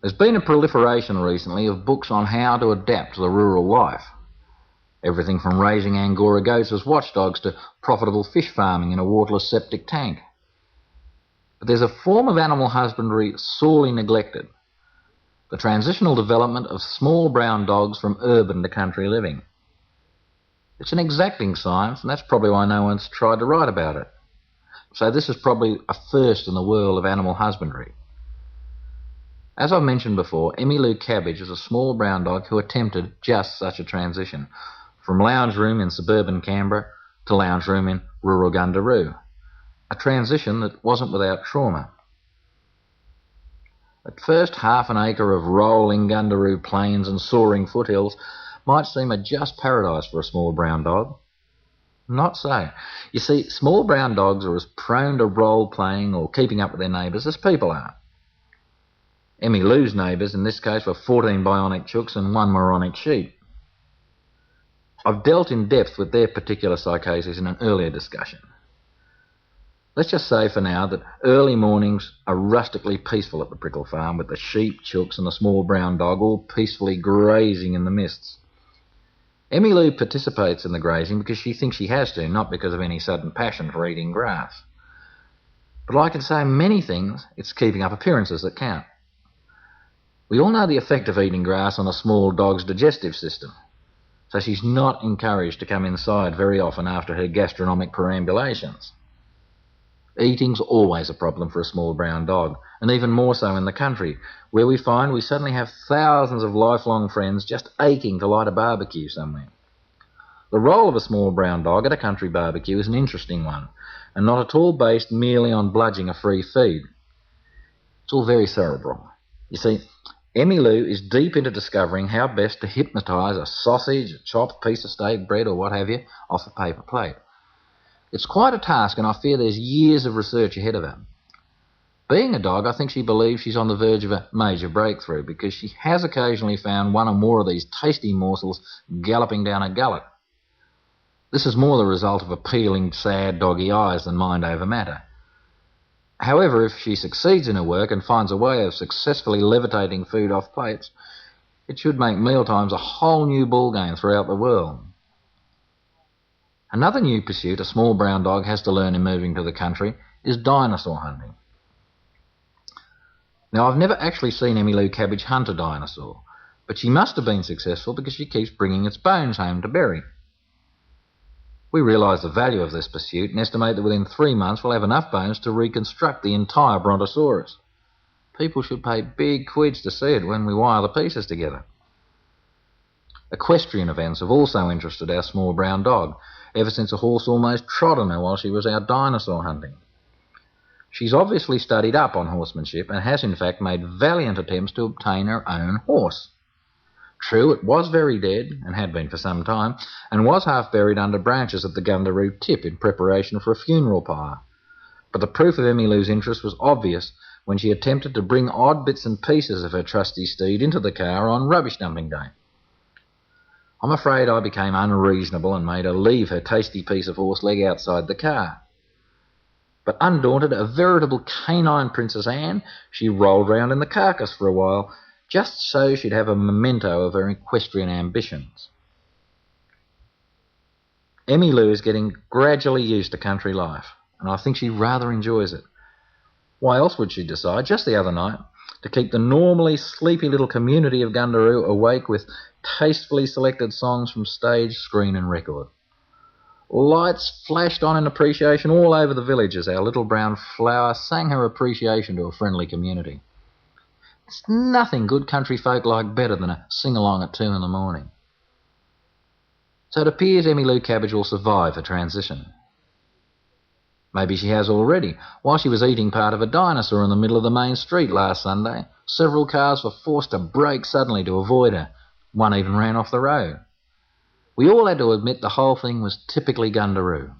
There's been a proliferation recently of books on how to adapt to the rural life. Everything from raising Angora goats as watchdogs to profitable fish farming in a waterless septic tank. But there's a form of animal husbandry sorely neglected: the transitional development of small brown dogs from urban to country living. It's an exacting science, and that's probably why no one's tried to write about it. So this is probably a first in the world of animal husbandry. As I've mentioned before, Emmylou Cabbage is a small brown dog who attempted just such a transition, from lounge room in suburban Canberra to lounge room in rural Gundaroo. A transition that wasn't without trauma. At first, half an acre of rolling Gundaroo plains and soaring foothills might seem a just paradise for a small brown dog. Not so. You see, small brown dogs are as prone to role-playing or keeping up with their neighbours as people are. Emmylou's neighbours in this case were 14 bionic chooks and 1 moronic sheep. I've dealt in depth with their particular psychoses in an earlier discussion. Let's just say for now that early mornings are rustically peaceful at the Prickle Farm, with the sheep, chooks and the small brown dog all peacefully grazing in the mists. Emmylou participates in the grazing because she thinks she has to, not because of any sudden passion for eating grass. But like in so many things, it's keeping up appearances that count. We all know the effect of eating grass on a small dog's digestive system, so she's not encouraged to come inside very often after her gastronomic perambulations. Eating's always a problem for a small brown dog, and even more so in the country, where we find we suddenly have thousands of lifelong friends just aching to light a barbecue somewhere. The role of a small brown dog at a country barbecue is an interesting one, and not at all based merely on bludging a free feed. It's all very cerebral. You see, Emmylou is deep into discovering how best to hypnotise a sausage, a chopped piece of steak, bread or what have you off a paper plate. It's quite a task, and I fear there's years of research ahead of her. Being a dog, I think she believes she's on the verge of a major breakthrough, because she has occasionally found one or more of these tasty morsels galloping down a gullet. This is more the result of appealing, sad doggy eyes than mind over matter. However, if she succeeds in her work and finds a way of successfully levitating food off plates, it should make mealtimes a whole new ballgame throughout the world. Another new pursuit a small brown dog has to learn in moving to the country is dinosaur hunting. Now, I've never actually seen Emmylou Cabbage hunt a dinosaur, but she must have been successful because she keeps bringing its bones home to bury. We realise the value of this pursuit and estimate that within 3 months we'll have enough bones to reconstruct the entire Brontosaurus. People should pay big quids to see it when we wire the pieces together. Equestrian events have also interested our small brown dog, ever since a horse almost trod on her while she was out dinosaur hunting. She's obviously studied up on horsemanship and has in fact made valiant attempts to obtain her own horse. True, it was very dead, and had been for some time, and was half buried under branches at the Gundaroo tip in preparation for a funeral pyre. But the proof of Emmylou's interest was obvious when she attempted to bring odd bits and pieces of her trusty steed into the car on rubbish dumping day. I'm afraid I became unreasonable and made her leave her tasty piece of horse leg outside the car. But undaunted, a veritable canine Princess Anne, she rolled round in the carcass for a while, just so she'd have a memento of her equestrian ambitions. Emmylou is getting gradually used to country life, and I think she rather enjoys it. Why else would she decide, just the other night, to keep the normally sleepy little community of Gundaroo awake with tastefully selected songs from stage, screen and record? Lights flashed on in appreciation all over the village as our little brown flower sang her appreciation to a friendly community. There's nothing good country folk like better than a sing-along at 2 in the morning. So it appears Emmylou Cabbage will survive her transition. Maybe she has already. While she was eating part of a dinosaur in the middle of the main street last Sunday, several cars were forced to brake suddenly to avoid her. One even ran off the road. We all had to admit the whole thing was typically Gundaroo.